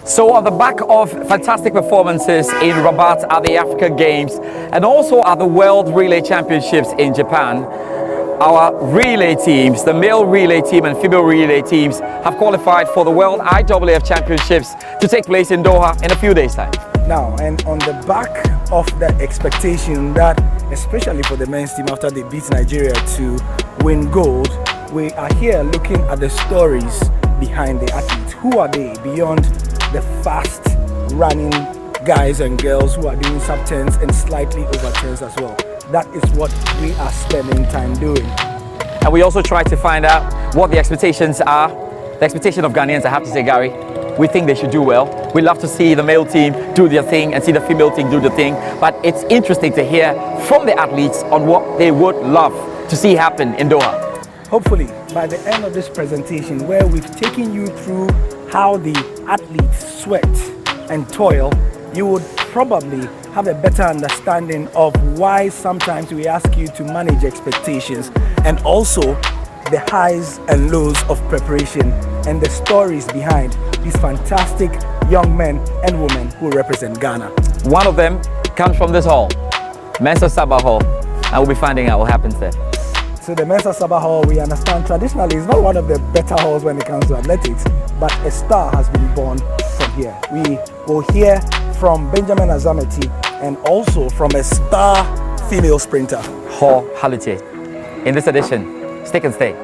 So on the back of fantastic performances in Rabat at the Africa Games and also at the World Relay Championships in Japan, our relay teams, the male relay team and female relay teams, have qualified for the World IAAF Championships to take place in Doha in a few days' time. Now, and on the back of the expectation that, especially for the men's team after they beat Nigeria to win gold, we are here looking at the stories behind the athletes. Who are they beyond the fast running guys and girls who are doing sub-10s and slightly over 10s as well? That is what we are spending time doing. And we also try to find out what the expectations are. The expectation of Ghanaians, I have to say, Gary, we think they should do well. We love to see the male team do their thing and see the female team do the thing. But it's interesting to hear from the athletes on what they would love to see happen in Doha. Hopefully, by the end of this presentation, where we've taken you through how the athletes sweat and toil, you would probably have a better understanding of why sometimes we ask you to manage expectations, and also the highs and lows of preparation and the stories behind these fantastic young men and women who represent Ghana. One of them comes from this hall, Mensa Sabah Hall, and we'll be finding out what happens there. So the Mensa Sabah Hall, we understand traditionally is not one of the better halls when it comes to athletics, but a star has been born from here. We will hear from Benjamin Azamati and also from a star female sprinter, Halutie. In this edition, stick and stay.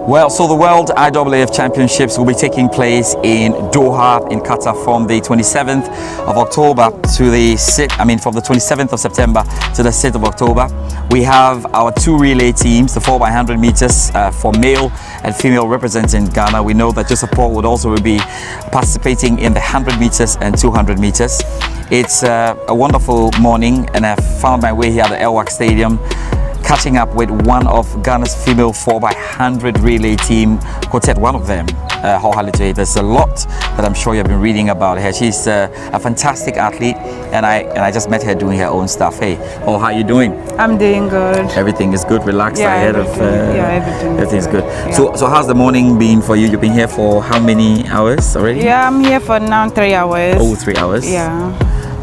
Well, so the World IAAF Championships will be taking place in Doha in Qatar from the 27th of October to the from the 27th of September to the 6th of October. We have our two relay teams, the 4x100 meters for male and female representing Ghana. We know that Joseph Paul would also be participating in the 100 meters and 200 meters. It's a wonderful morning, and I found my way here at the Elwak Stadium, catching up with one of Ghana's female 4x100 relay team quartet, one of them, Halutie. There's a lot that I'm sure you've been reading about her. She's a fantastic athlete, and I just met her doing her own stuff. Hey, how are you doing? I'm doing good. Everything is good, relaxed ahead of... everything's good. Yeah. So how's the morning been for you? You've been here for how many hours already? Yeah, I'm here for now 3 hours. Oh, 3 hours? Yeah.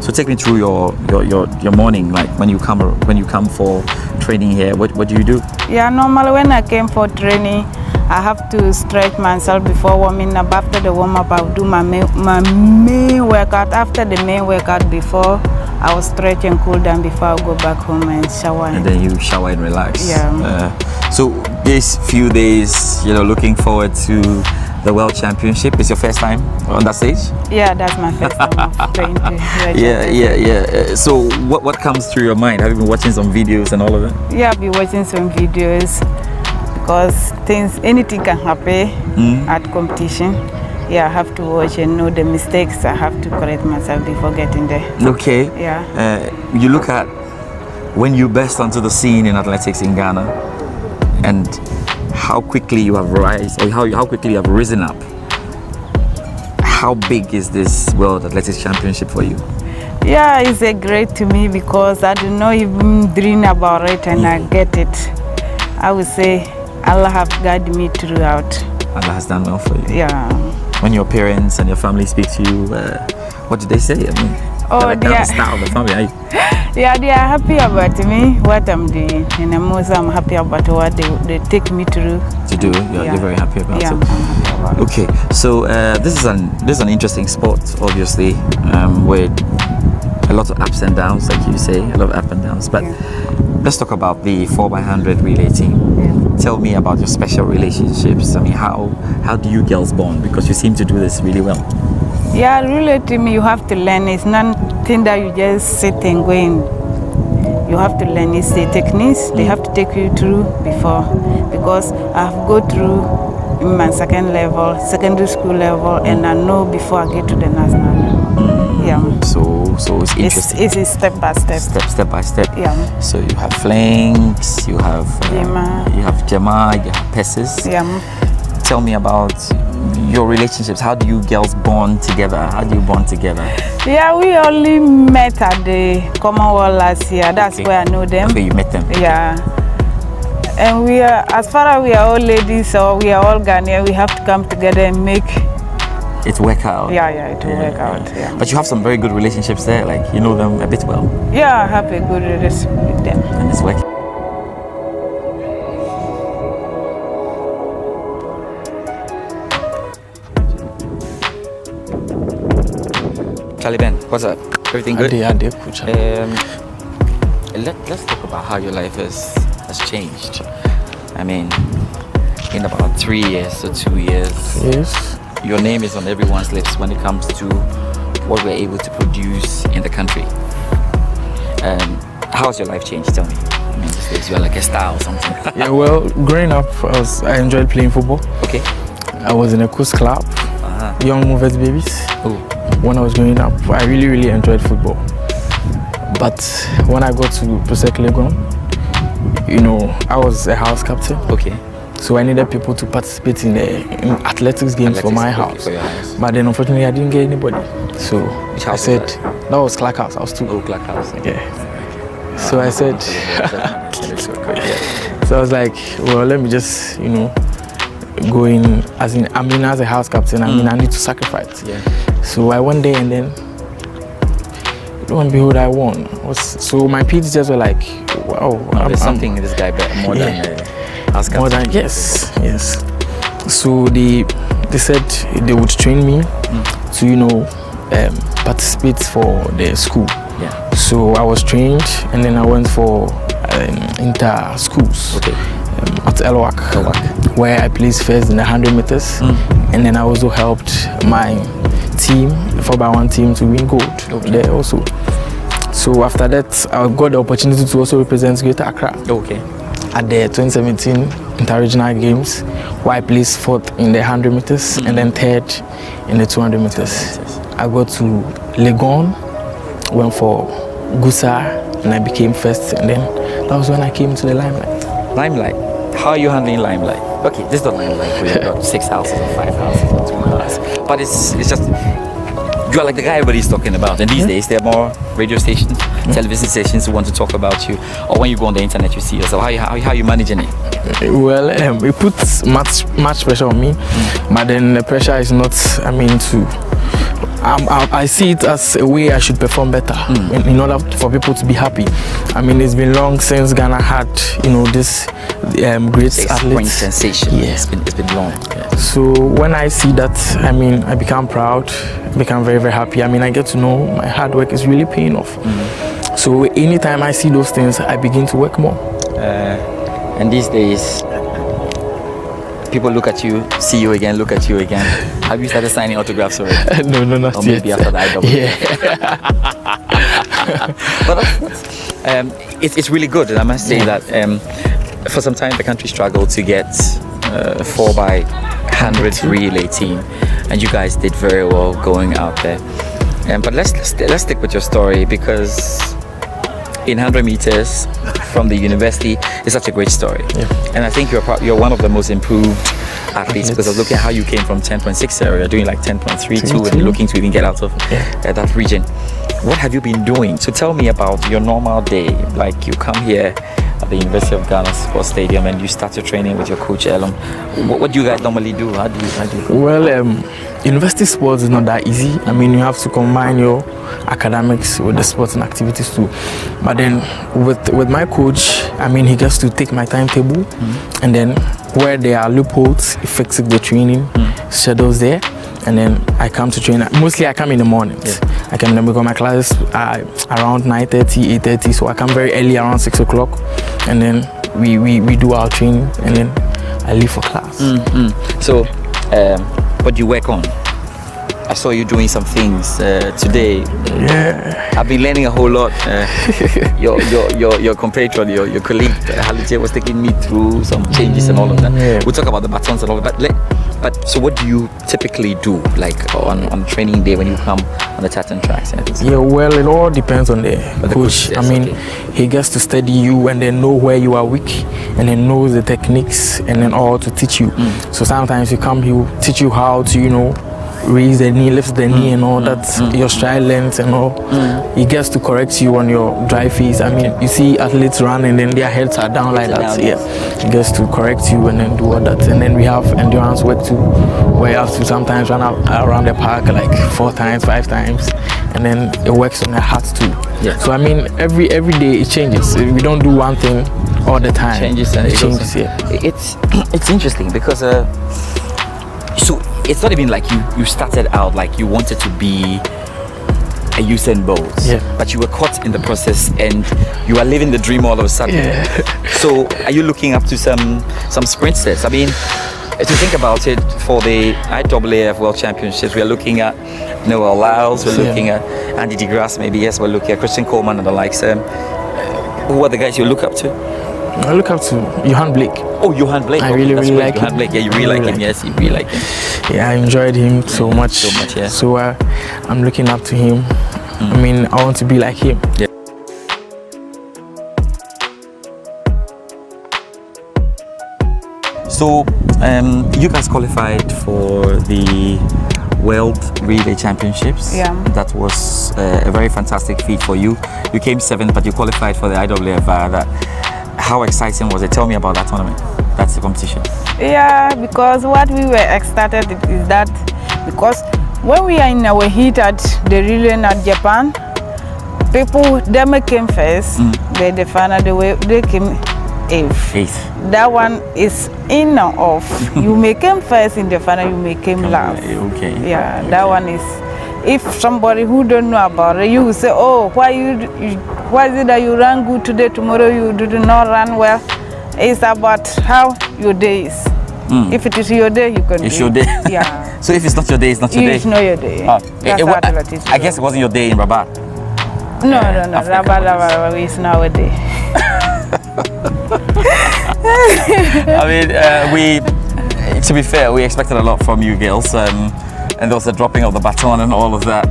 So take me through your morning, like when you come for training here. What do you do? Yeah, normally when I came for training, I have to stretch myself before warming up. After the warm up, I'll do my main workout. After the main workout, before I will stretch and cool down before I go back home and shower. And then you shower and relax. Yeah. So these few days, looking forward to the World Championship. Is your first time on that stage? Yeah, that's my first time of playing the World Yeah. So what comes through your mind? Have you been watching some videos and all of that? Yeah, I've been watching some videos because anything can happen at competition. Yeah, I have to watch and know the mistakes. I have to correct myself before getting there. Okay. Yeah. You look at when you burst onto the scene in athletics in Ghana, and how quickly you have how quickly you have risen up. How big is this World Athletics Championship for you? Yeah, it's a great to me because I do not even dream about it, and I get it. I would say Allah have guided me throughout. Allah has done well for you. Yeah. When your parents and your family speak to you, what did they say? I mean, Oh, That's the start of the family, are you? Yeah, they are happy about me, what I'm doing. And I'm also happy about what they take me through. To do, you're very happy about yeah, it. I'm happy about Okay, so this is an interesting sport, obviously, with a lot of ups and downs, like you say, a lot of ups and downs. But let's talk about the 4x100 relay team. Yeah. Tell me about your special relationships. I mean, how do you girls bond? Because you seem to do this really well. Yeah, relay team, you have to learn. It's nothing that you just sit and go in. You have to learn. It's the techniques they have to take you through before. Because I've go through in my secondary school level, and I know before I get to the national level. Yeah. So it's interesting. It's step by step. Step by step. Yeah. So you have flanks, you have Jema, you have passes. Yeah. Tell me about your relationships. How do you girls bond together? How do you bond together? Yeah, we only met at the Commonwealth last year. That's where I know them. That's where you met them. Yeah. And we are, as far as we are all ladies or we are all Ghanaian, we have to come together and make it work out. Yeah, it will work out. Yeah. But you have some very good relationships there. Like you know them a bit well. Yeah, I have a good relationship with them. And it's working. Charlie Ben, what's up? Everything good? Let's talk about how your life has changed. I mean, in about 3 years or 2 years, yes, your name is on everyone's lips when it comes to what we're able to produce in the country. How has your life changed? Tell me. I mean, these days you're like a star or something. Yeah, well, growing up, I enjoyed playing football. Okay. I was in a coast club, Young Movers Babies. Oh. When I was growing up, I really, really enjoyed football. But when I got to Presenter George, I was a house captain. Okay. So I needed people to participate in athletics games for my house. For your house. But then unfortunately I didn't get anybody. So Which I house said, was that was Clark House. I was 2. Oh, Clark House. Yeah. So I said, so I was like, well, let me just, go in, as a house captain, I need to sacrifice. Yeah. So I went there and then, lo and behold, I won. So my PE teachers were like, wow. There's something in this guy better, more than house captain. More than, yes. So they said they would train me to, participate for the school. Yeah. So I was trained and then I went for inter schools. Okay. At Elwak, where I placed first in the 100 meters, and then I also helped my team, the 4x1 team, to win gold there also. So after that, I got the opportunity to also represent Greater Accra. Okay. At the 2017 Inter-Regional Games, where I placed 4th in the 100 meters and then 3rd in the 200 meters. I got to Legon, went for Gusa, and I became 1st, and then that was when I came to the limelight. Limelight. How are you handling limelight? Okay, this is the limelight where you've got 6 houses or 5 houses or 2 houses. But it's just, you're like the guy everybody's talking about. And these days, there are more radio stations, television stations who want to talk about you. Or when you go on the internet, you see yourself. How are you managing it? Well, it puts much pressure on me. But then the pressure is not, I see it as a way I should perform better in order for people to be happy. It's been long since Ghana had, this great athletes. Sensation. Yeah. It's been long. Yeah. So when I see that, I become proud, become very, very happy. I get to know my hard work is really paying off. So anytime I see those things, I begin to work more. And these days, people look at you, see you again, look at you again. Have you started signing autographs already? No, not or yet. Maybe after the IW. Yeah. But it's really good. And I must say that for some time the country struggled to get 4x100 relay team, and you guys did very well going out there. But let's stick with your story, because in 100 meters from the university is such a great story. Yeah. And I think you're one of the most improved athletes, because I was looking at how you came from 10.6 area, doing like 10.32, and looking to even get out of that region. What have you been doing? So tell me about your normal day. Like, you come here, at the University of Ghana Sports Stadium, and you start your training with your coach Elum. What do you guys normally do? How do you Well, university sports is not that easy. I mean, you have to combine your academics with the sports and activities too. But then with my coach, I mean, he gets to take my timetable, and then where there are loopholes, he fixes the training schedules there, and then I come to train. Mostly I come in the mornings. I come in because my classes are around 9:30, 8:30, so I come very early around 6 o'clock, and then we do our training, and then I leave for class. So, what do you work on? I saw you doing some things today. Yeah. I've been learning a whole lot. Your compatriot, your colleague, Halutie, was taking me through some changes and all of that. Yeah. We'll talk about the batons and all of that. But so, what do you typically do, like on training day when you come on the tartan tracks? Yeah, well, it all depends on the coach. Yes, I mean, he gets to study you and then know where you are weak, and then knows the techniques and then all to teach you. So sometimes you come, he will teach you how to, raise the knee, lift the knee and all that, your stride length and all. He gets to correct you on your dry face. I mean, you see athletes run and then their heads are down like that. Yeah, he gets to correct you and then do all that. And then we have endurance work too, where you have to sometimes run around the park like 4 times, 5 times, and then it works on the heart too. Yeah. So I mean, every day it changes. We don't do one thing all the time. It changes. Yeah. It's interesting because so it's not even like you started out like you wanted to be a Usain Bolt, but you were caught in the process and you are living the dream all of a sudden. So are you looking up to some sprinters? I mean, if you think about it, for the IAAF World Championships, we are looking at Noel Lyles, we're looking at Andy deGrasse, maybe, yes, we're looking at Christian Coleman and the likes. Who are the guys you look up to? I look up to Johan Blake. Oh, Johan Blake. I really like Johan him. Blake. Yeah, you really like him. Yes, you really like him. Yeah, I enjoyed him so much. Yeah. So I'm looking up to him. I mean, I want to be like him. Yeah. So, you guys qualified for the World Relay Championships. Yeah. That was a very fantastic feat for you. You came 7th, but you qualified for the IAAF. How exciting was it? Tell me about that tournament. That's the competition. Yeah, because what we were excited is that because when we are in our heat at the relay at Japan, them came first. The final they came 8th. That one is in or off. You may come first in the final, you may come last. Okay. Yeah, that one is. If somebody who don't know about it, you will say, oh, why is it that you run good today, tomorrow you do not run well? It's about how your day is. If it is your day, you can It's do your it. day. Yeah. So if it's not your day, it's not your day. It's not your day. I guess it wasn't your day in Rabat. No. Rabat is not our day. I mean, to be fair, we expected a lot from you girls, and there was the dropping of the baton and all of that.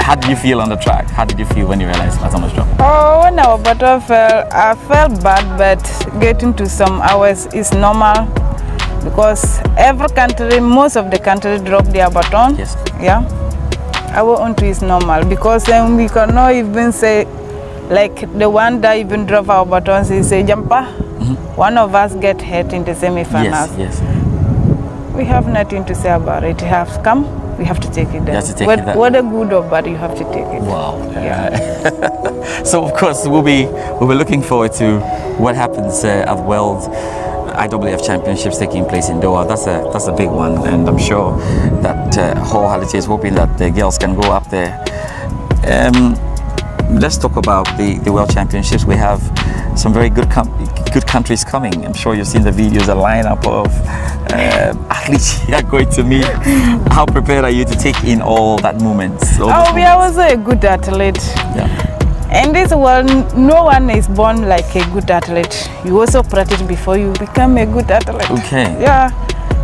How did you feel on the track? How did you feel when you realized the baton was dropped? Oh, when our baton fell, I felt bad, but getting to some hours is normal because every country, most of the countries drop their baton. Yes. Yeah. Our own too is normal because then we cannot even say, like the one that even drop our batons is a jumper. One of us get hurt in the semi-finals. Yes. We have nothing to say about it. It has come. We have to take it down. Whether good or bad, you have to take it. Wow. Yeah. So of course we'll be looking forward to what happens at World IAAF Championships taking place in Doha. That's a big one, and I'm sure that Halutie is hoping that the girls can go up there. Let's talk about the World Championships. We have some very good countries coming. I'm sure you've seen the videos, a lineup of athletes you are going to meet. How prepared are you to take in all that moments? We are also a good athlete. Yeah. In this world, no one is born like a good athlete. You also practice before you become a good athlete. Okay. Yeah.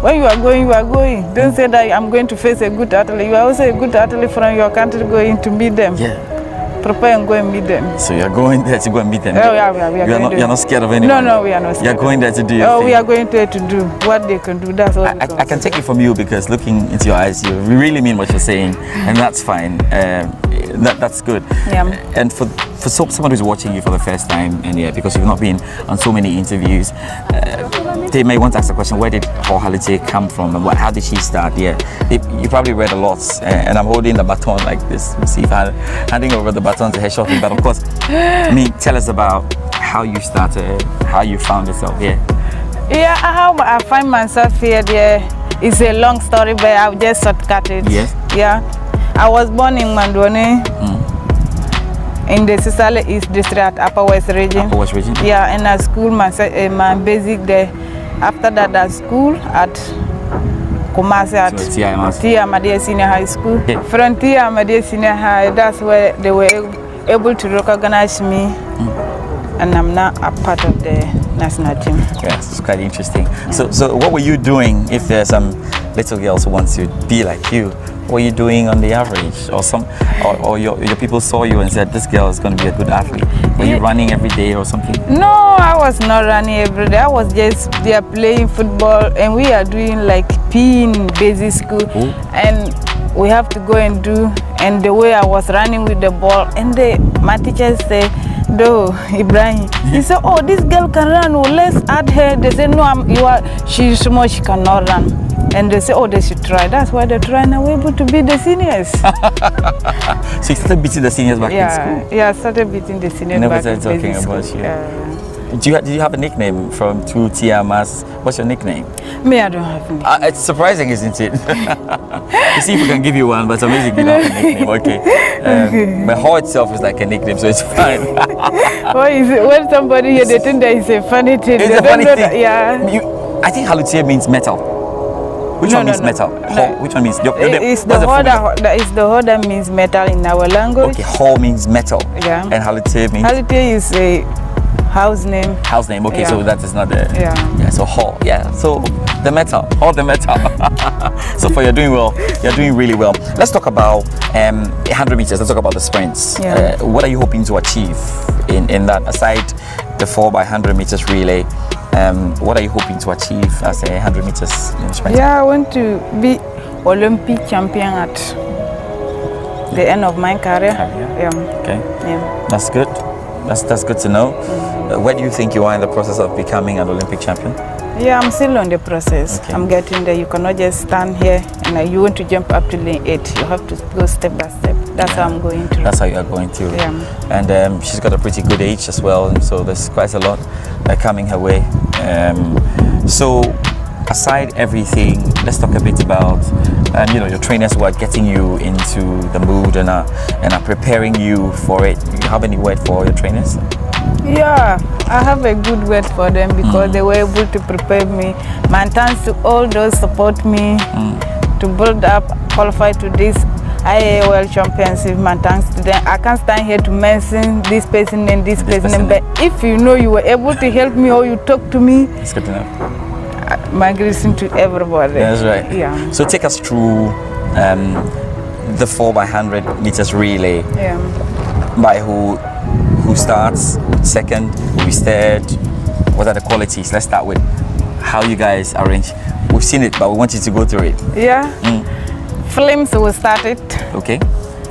When you are going, you are going. Don't say that I'm going to face a good athlete. You are also a good athlete from your country going to meet them. Yeah. prepare and go and meet them. So you're going there to go and meet them? Oh, yeah, we are going to. You're not scared of anyone? No, we are not scared. You're going there to do your thing? We are going there to do what they can do. That's what I can take it from you because looking into your eyes, you really mean what you're saying, and that's fine. That's good. Yeah. And for someone who's watching you for the first time, and because you've not been on so many interviews, they may want to ask the question, where did Halutie come from, and how did she start? You probably read a lot, and I'm holding the baton like this. You see, if I'm handing over the baton to her shortly, but of course, tell us about how you started, how you found yourself here. Yeah, how I find myself here, it's a long story, but I'll just shortcut it. Yes. Yeah. I was born in Mandone, in the Sisale East District at Upper West Region. Upper West Region? Yeah, and at school, my basic there. After that, at school at Kumasi at Tia Ahmadiyya Senior High School. Yeah. From Tia Ahmadiyya Senior High, that's where they were able to recognize me. And I'm now a part of the national team. Yes, it's quite interesting. So what were you doing if there's some little girls who want to be like you? What were you doing on the average? Or your people saw you and said, this girl is going to be a good athlete? Were you running every day or something? No, I was not running every day. I was just there playing football, and we are doing like PE in basic school. Ooh. And we have to go and do, and the way I was running with the ball, and my teachers say, "Do Ibrahim," he said, "Oh, this girl can run. Oh, let's add her." They said, "No, she's small. She cannot run." And they say, "Oh, they should try." That's why they try, and we're able to beat the seniors. So you started beating the seniors back in school? Yeah, I started beating the seniors Never back in started talking basic about school. you. Yeah. Did you have a nickname from two Tiamas? What's your nickname? Me, I don't have any. It's surprising, isn't it? You see if we can give you one, but it's amazing you don't have a nickname. Okay. But Ho itself is like a nickname, so it's fine. What is it? When somebody here, they think that it's a funny thing. It's They a don't funny know thing. that- yeah. I think Halutie means metal. Which one means metal? Ho, which one means? It's the whole that means metal in our language. Okay, Ho means metal. Yeah. And Halutie means? Halutie is a house name. House name. Okay, Yeah. so that is not the. Yeah. So Ho. Yeah. So the metal. Ho the metal. So you're doing well. You're doing really well. Let's talk about 100 meters. Let's talk about the sprints. Yeah. What are you hoping to achieve in that? Aside the 4x100 meters relay, what are you hoping to achieve as a 100 meters sprint? Yeah, I want to be Olympic champion at the end of my career. Yeah. Okay. Yeah. That's good. That's good to know. Where do you think you are in the process of becoming an Olympic champion? Yeah, I'm still on the process. Okay. I'm getting there. You cannot just stand here and you want to jump up to lane 8. You have to go step by step. That's how I'm going through. That's how you are going through. Yeah. And she's got a pretty good age as well, and so there's quite a lot coming her way. So aside everything, let's talk a bit about your trainers who are getting you into the mood and are preparing you for it. Do you have any word for your trainers? Yeah, I have a good word for them because they were able to prepare me. My thanks to all those support me to build up, qualify to this IAOL championship. My thanks to them. I can't stand here to mention this person and this person, but if you know you were able to help me or you talk to me, It's good to know. my greeting to everybody. That's right. Yeah. So take us through the 4x100 meters relay. Yeah. By who starts second, who is third, what are the qualities? Let's start with how you guys arrange. We've seen it, but we want you to go through it. Yeah. Flames will start it. Okay.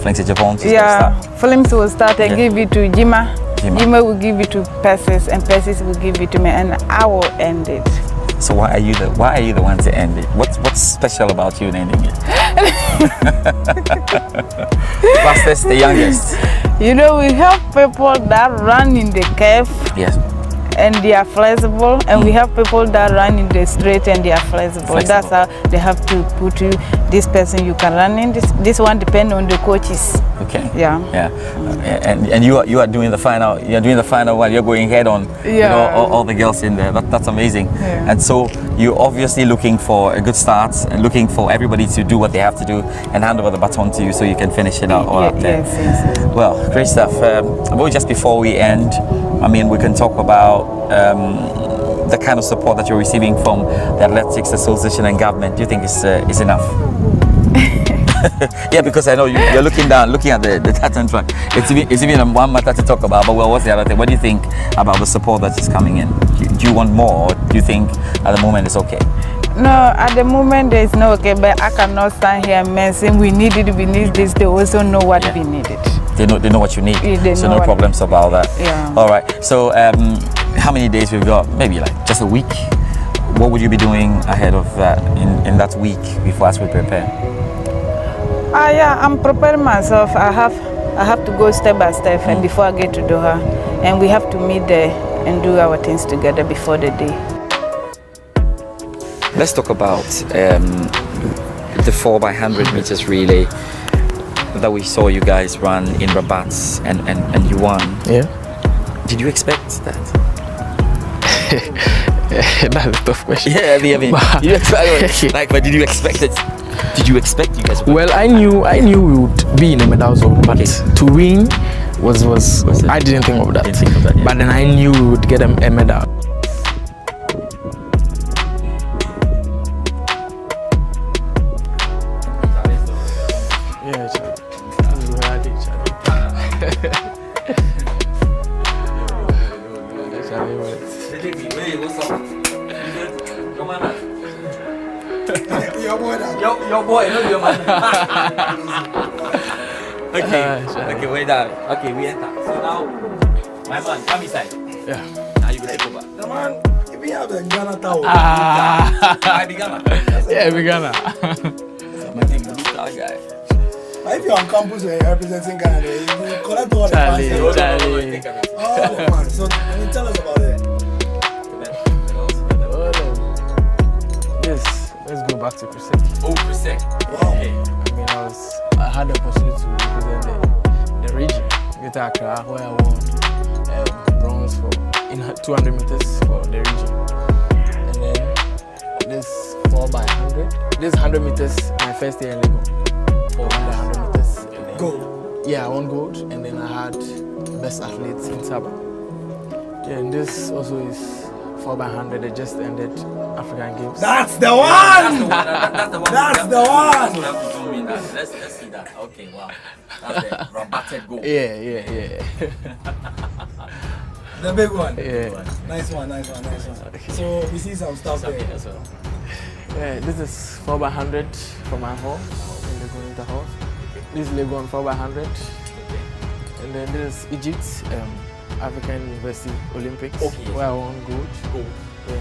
Flanks at Japan. Yeah. Flames will start and Yeah. give it to Jima. Jima. Jima will give it to Persis, and Persis will give it to me, and I will end it. So why are you the one to end it? What's special about you in ending it? Fastest, the youngest. You know, we have people that run in the curve Yes. and they are flexible, and we have people that run in the straight and they are flexible. That's how they have to put you. This person you can run in. This one depends on the coaches. Okay. Yeah. Yeah. And you are doing the final. You're doing the final while you're going head on. Yeah. All the girls in there. That's amazing. Yeah. And so you're obviously looking for a good start and looking for everybody to do what they have to do and hand over the baton to you so you can finish it out all up there. Yes. Well, great stuff. But just before we end, we can talk about the kind of support that you're receiving from the Athletics Association and government. Do you think is enough? Yeah, because I know you're looking down, looking at the tartan track. It's even one matter to talk about. But well, what's the other thing? What do you think about the support that is coming in? Do you want more, or do you think at the moment it's okay? No, at the moment there is no okay, but I cannot stand here and say we need it, we need this. They also know what we needed. They know what you need. Yeah, so no problems about that. Yeah. All right. So how many days we've got? Maybe like just a week. What would you be doing ahead of that in that week before as we prepare? Yeah, I'm preparing myself. I have to go step by step, and before I get to Doha, and we have to meet there and do our things together before the day. Let's talk about the 4x100 meters relay that we saw you guys run in Rabat, and you won. Yeah. Did you expect that? That's a tough question. Yeah, I mean, did you expect, but did you expect it? Did you expect you guys? Well, I knew we would be in the medal zone, but to win was I didn't think of that. Yeah. But then I knew we would get a medal. Your boy, not your man. Okay, wait down. Okay, we enter. So now, my man, come inside. Yeah. Now you go take over. The man, if we have the Ghana towel. I be Ghana. Yeah, we Ghana. My thing, the star guy. If you're on campus and you're representing Ghana, you collect all the Charlie. fans. Oh, the fans. So, tell us about it. Yes, let's go back to Presenter. Oh, Presenter. Wow. Okay. I mean, I had the opportunity to represent the region, Greater Accra, where I won bronze in 200 meters for the region. And then this 4x100, this 100 meters, my first year in Lagos. 100 meters. Gold. Yeah, I won gold, and then I had best athletes in Saba. Yeah, and this also is 4x100. They just ended African Games. That's the one! That's the one. That's the one! You have to zoom in that. Let's see that. Okay, wow. That's the Rabated goal. Yeah. The big one. Yeah. Nice one. So we see some stuff there. As well. Yeah, this is 4x100 from my hall in the Gonita Hall. This is Legon 4x100. And then this is Egypt, African University Olympics, where I won gold in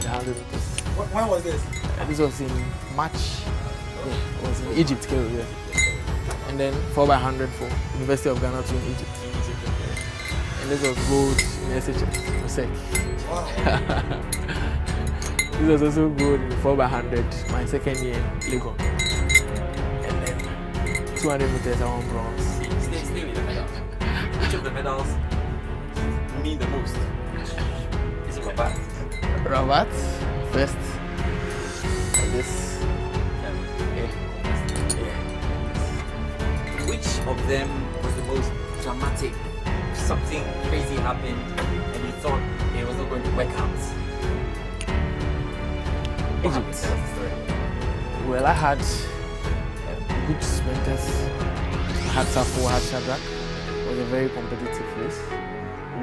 the 100 meters. When was this? This was in March. Yeah, it was in Egypt, Cairo, yeah. And then 4x100 for University of Ghana to in Egypt. And this was gold in SHS, Wow. This was also gold in 4x100, my second year in Legon. And then 200 meters I won bronze. Stay with the medal. Which of the medals mean the most? Is it Rabat? Rabat first. And this. Which of them was the most dramatic? Something crazy happened and you thought it was not going to work out. Egypt. Well, I had good sprinters. I had Safo, I had Shadrach. It was a very competitive race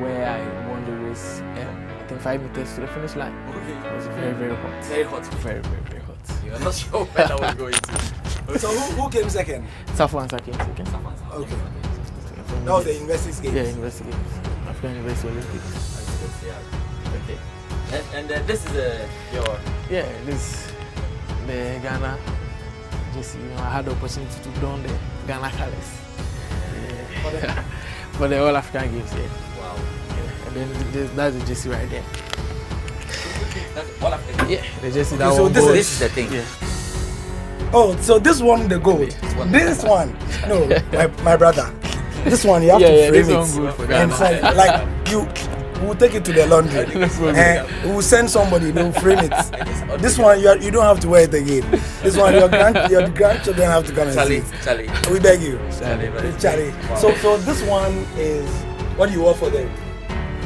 where I won the race, I think 5 meters to the finish line. It was very, very hot. Very hot. Very, very, very hot. You're not sure where that was going to. So who came second? Safo and Saki came second. Okay. That was the University Games. Yeah, University Games. African University Olympics. Okay. And this is your... Yeah, this the Ghana. Just I had the opportunity to don the Ghana colors. Yeah. For the All African Games. Yeah. Wow. Yeah. And then that's the JC right there. That's all African. Yeah, the JC that so one. this is the thing. Yeah. Oh, so this one the gold. This one, no, my brother. This one you have to frame this one good for Ghana. and send, like we'll take it to the laundry and we'll send somebody. They'll frame it. This one you don't have to wear it again. This one your grandchildren have to come and see. Charlie. We beg you, Charlie. Wow. So this one is what do you want for the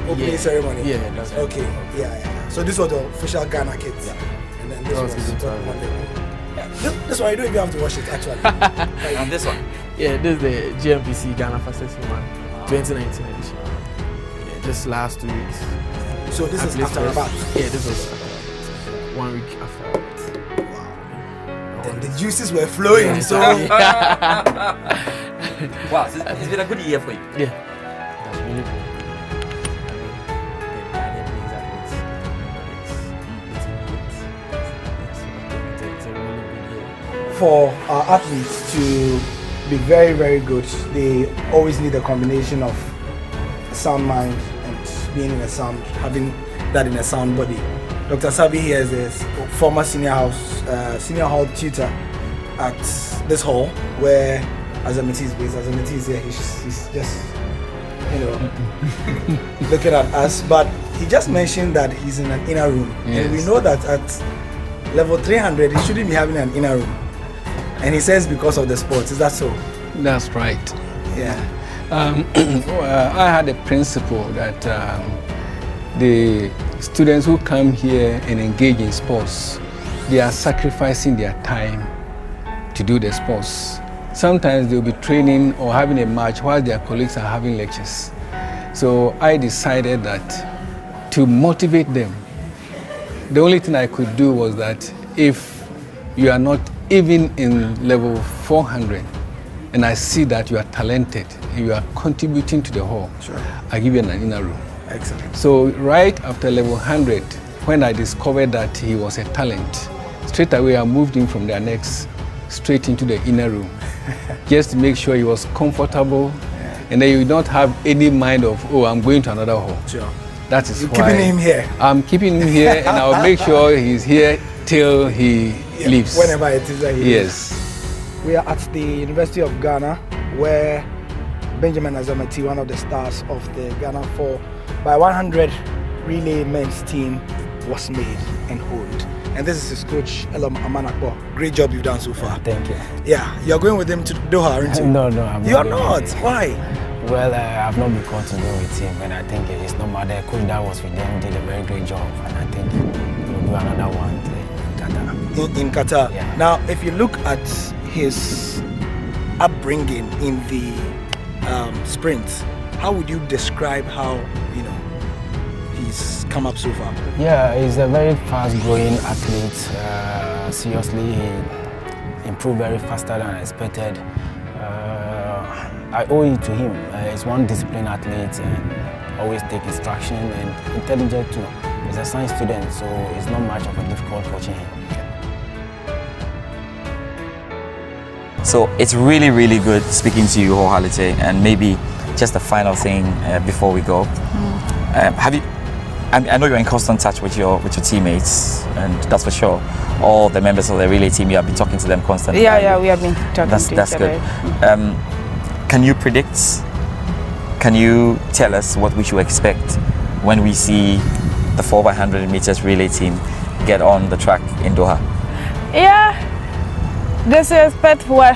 opening ceremony? Yeah, that's right. Okay. Yeah. So this was the official Ghana kits. And then this was This one, you don't even have to watch it, actually. And this one? Yeah, this is the GMPC Ghana Fastest Human 2019 edition. Yeah, just last 2 weeks. So this is after Rabat? Yeah, this was 1 week after Rabat. Then the juices were flowing, so... Wow, so it's been a good year for you. Yeah, that's really good. It's a really good year. For our athletes to be very, very good, they always need a combination of a sound mind and being in a sound, having that in a sound body. Dr. Sabi here is a former senior hall tutor at this hall where Azamati is based. Azamati is here. He's just, looking at us. But he just mentioned that he's in an inner room, and we know that at level 300 he shouldn't be having an inner room. And he says because of the sports. Is that so? That's right. Yeah. I had a principle that the students who come here and engage in sports, they are sacrificing their time to do the sports. Sometimes they'll be training or having a match while their colleagues are having lectures. So I decided that to motivate them, the only thing I could do was that if you are not even in level 400, and I see that you are talented and you are contributing to the whole, Sure. I give you an inner room. Excellent. So right after level 100, when I discovered that he was a talent, straight away I moved him from the annex straight into the inner room, just to make sure he was comfortable, and then you don't have any mind of, oh, I'm going to another hall. Sure. That is You're why keeping him here. I'm keeping him here, and I'll make sure he's here till he leaves. Whenever it is that he Yes. We are at the University of Ghana, where Benjamin Azamati, one of the stars of the Ghana 4x100 relay men's team, was made and honed. And this is his coach, Elam Amanakbo. Great job you've done so far. Thank you. Yeah, you're going with him to Doha, aren't you? No, I'm You're going not? with him. Why? Well, I've not been called to go with him, and I think it's normal. The coach that was with them did a very great job, and I think we'll do another one in Qatar. In Qatar. Yeah. Now, if you look at his upbringing in the sprints, how would you describe how he's come up so far? Yeah, he's a very fast-growing athlete. Seriously, he improved very faster than I expected. I owe it to him. He's one disciplined athlete and always take instruction and intelligent too. He's a science student, so it's not much of a difficult coaching him. So it's really, really good speaking to you, Halutie, and maybe just a final thing before we go. Have you? I know you're in constant touch with your teammates, and that's for sure. All the members of the relay team, you have been talking to them constantly. Yeah, we have been talking to each That's other. good. Can you predict? Can you tell us what we should expect when we see the 4x100 meters relay team get on the track in Doha? Yeah, this expect what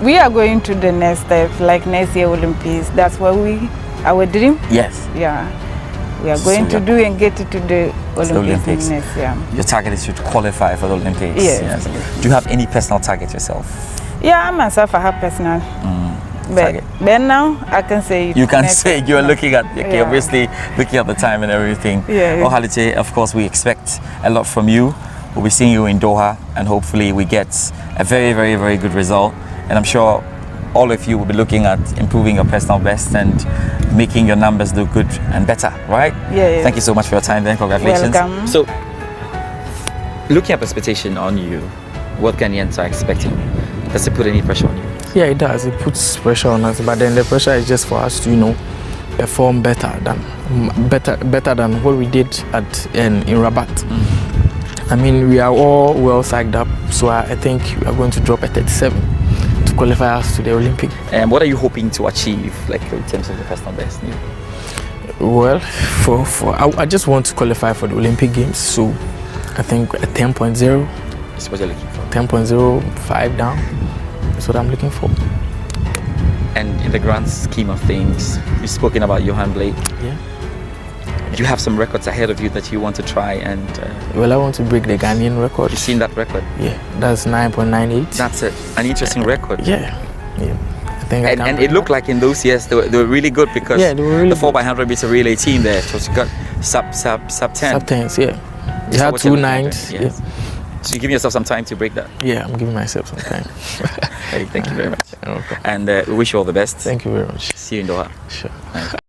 we are going to the next step, like next year Olympics. That's what our dream. Yes. Yeah, we are going to do and get to the Olympics next year. Your target is to qualify for the Olympics. Yes. Do you have any personal target yourself? Yeah, I myself I have personal. But now I can say you can say you're looking at obviously looking at the time and everything. Yeah. Halutie, of course we expect a lot from you. We'll be seeing you in Doha, and hopefully we get a very, very, very good result. And I'm sure all of you will be looking at improving your personal best and making your numbers look good and better, right? Yeah. Thank you so much for your time then. Congratulations. Welcome. So, looking at expectation on you, what Ghanaians are expecting, does it put any pressure on you? Yeah, it does. It puts pressure on us, but then the pressure is just for us to, perform better than what we did in Rabat. I mean, we are all well psyched up, so I think we are going to drop a 37 to qualify us to the Olympic. And what are you hoping to achieve, like in terms of the personal best? Yeah. Well, I just want to qualify for the Olympic Games, so I think a 10.0. That's what you're looking for. 10.05 down. That's what I'm looking for. And in the grand scheme of things, you've spoken about Johan Blake. Yeah. you have some records ahead of you that you want to try and... Well, I want to break the Ghanaian record. You've seen that record? Yeah, that's 9.98. That's it. An interesting record. Yeah. I think And it looked like in those years they were really good because they were really the 4x100 meter relay team there, so you got sub 10. Sub-10s, yeah. You Is that had what 2 you're looking at? 9s. Yeah. Yeah. So you're giving yourself some time to break that. Yeah, I'm giving myself some time. Hey, thank you very much. You're welcome. And we wish you all the best. Thank you very much. See you in Doha. Sure. Thanks.